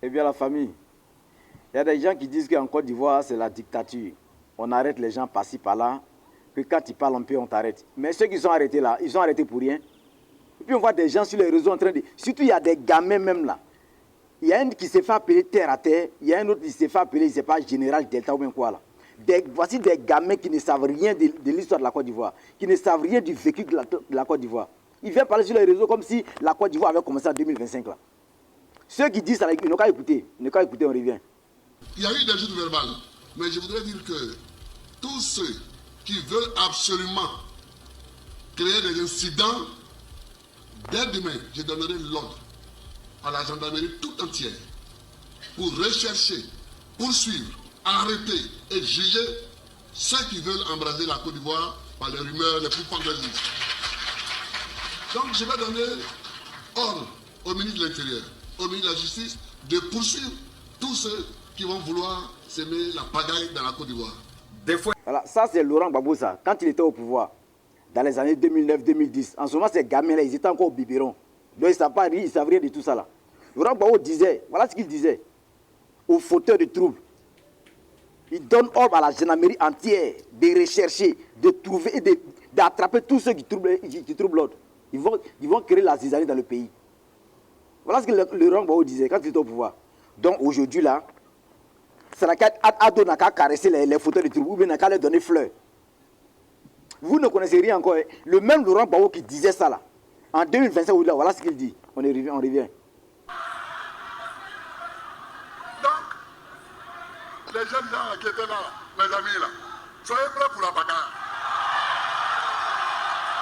Eh bien, la famille, il y a des gens qui disent qu'en Côte d'Ivoire, c'est la dictature. On arrête les gens par-ci, par-là, que quand ils parlent un peu, on t'arrête. Mais ceux qui sont arrêtés là, ils sont arrêtés pour rien. Et puis on voit des gens sur les réseaux en train de... Surtout, il y a des gamins même là. Il y a un qui s'est fait appeler terre à terre, il y a un autre qui s'est fait appeler, je ne sais pas, général Delta ou bien quoi là. Voici des gamins qui ne savent rien de l'histoire de la Côte d'Ivoire, qui ne savent rien du vécu de la Côte d'Ivoire. Ils viennent parler sur les réseaux comme si la Côte d'Ivoire avait commencé en 2025 là. Ceux qui disent ça, ils n'ont qu'à écouter. Ils n'ont qu'à écouter, on revient. Il y a eu des joutes verbales, mais je voudrais dire que tous ceux qui veulent absolument créer des incidents, dès demain, je donnerai l'ordre à la gendarmerie tout entière pour rechercher, poursuivre, arrêter et juger ceux qui veulent embraser la Côte d'Ivoire par les rumeurs les plus fantaisies. Donc je vais donner ordre au ministre de l'Intérieur, au ministre de la Justice, de poursuivre tous ceux qui vont vouloir semer la pagaille dans la Côte d'Ivoire. Voilà, ça c'est Laurent Gbagbo, ça, quand il était au pouvoir, dans les années 2009-2010. En ce moment, ces gamins-là, ils étaient encore au biberon. Donc ils ne savent rien de tout ça là. Laurent Gbagbo disait, voilà ce qu'il disait, aux fauteurs de troubles. Il donne ordre à la gendarmerie entière de rechercher, de trouver et d'attraper tous ceux qui troublent l'ordre. Ils vont créer la zizanie dans le pays. Voilà ce que Laurent Gbagbo disait quand il était au pouvoir. Donc aujourd'hui là, c'est la carte Ado n'a qu'à caresser les fauteurs de troubles ou bien n'a qu'à leur donner fleurs. Vous ne connaissez rien encore. Le même Laurent Gbagbo qui disait ça là, en 2025, voilà ce qu'il dit. On revient. Les jeunes gens qui étaient là, mes amis là, soyez prêts pour la bagarre.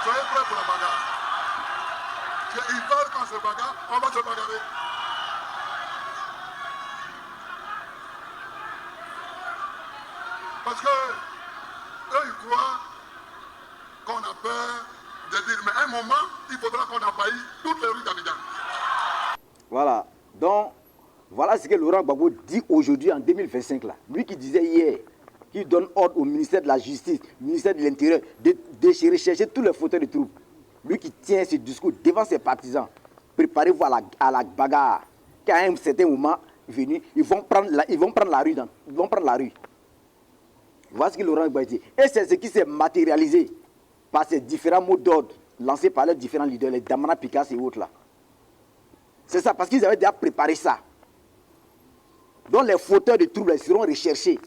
Soyez prêts pour la bagarre. Ils veulent qu'on se bagarre, on va se bagarrer. Parce que eux, ils croient qu'on a peur de dire, mais à un moment, il faudra qu'on envahisse toutes les rues d'Abidjan. Voilà. Donc, voilà ce que Laurent Gbagbo dit aujourd'hui en 2025 là. Lui qui disait hier, qui donne ordre au ministère de la Justice, au ministère de l'Intérieur, de rechercher tous les fauteurs de troubles. Lui qui tient ce discours devant ses partisans. Préparez-vous à la bagarre. Qu'à un certain moment venu, ils vont prendre la rue. Voilà ce que Laurent Gbagbo dit. Et c'est ce qui s'est matérialisé par ces différents mots d'ordre lancés par les différents leaders, les Damana Picasso et autres là. C'est ça, parce qu'ils avaient déjà préparé ça. Donc les fauteurs de troubles ils seront recherchés.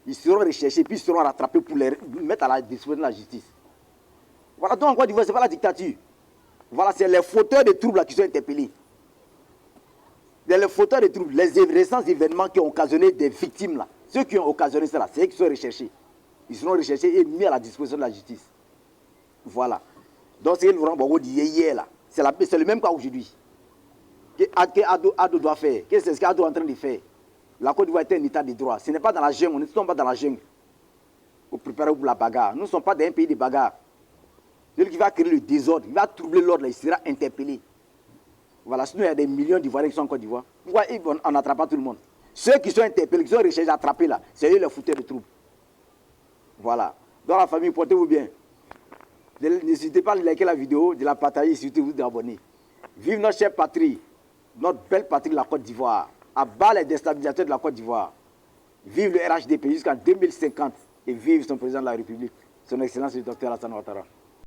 Ils seront recherchés, puis ils seront rattrapés pour les mettre à la disposition de la justice. Voilà, donc en Côte d'Ivoire, ce n'est pas la dictature. Voilà, c'est les fauteurs de troubles là qui sont interpellés. Les fauteurs de troubles, les récents événements qui ont occasionné des victimes là, ceux qui ont occasionné cela, c'est eux qui sont recherchés. Ils seront recherchés et mis à la disposition de la justice. Voilà. Donc c'est ce que Laurent Gbagbo disait hier là. C'est le même cas aujourd'hui. Que Ado doit faire. C'est ce qu'Ado est en train de faire. La Côte d'Ivoire est un état de droit. Ce n'est pas dans la jungle. Nous ne sommes pas dans la jungle. Pour préparer pour la bagarre. Nous ne sommes pas dans un pays de bagarre. Celui qui va créer le désordre, il va troubler l'ordre, il sera interpellé. Voilà, sinon il y a des millions d'Ivoiriens qui sont en Côte d'Ivoire. Pourquoi on n'attrape pas tout le monde? Ceux qui sont interpellés, qui sont recherchés, attrapés là, c'est eux les fouteurs de troubles. Voilà. Dans la famille, portez-vous bien. N'hésitez pas à liker la vidéo, de la partager et surtout vous abonner. Vive notre chère patrie, notre belle patrie, la Côte d'Ivoire. À bas les déstabilisateurs de la Côte d'Ivoire. Vive le RHDP jusqu'en 2050 et vive son président de la République, son Excellence le Dr Alassane Ouattara.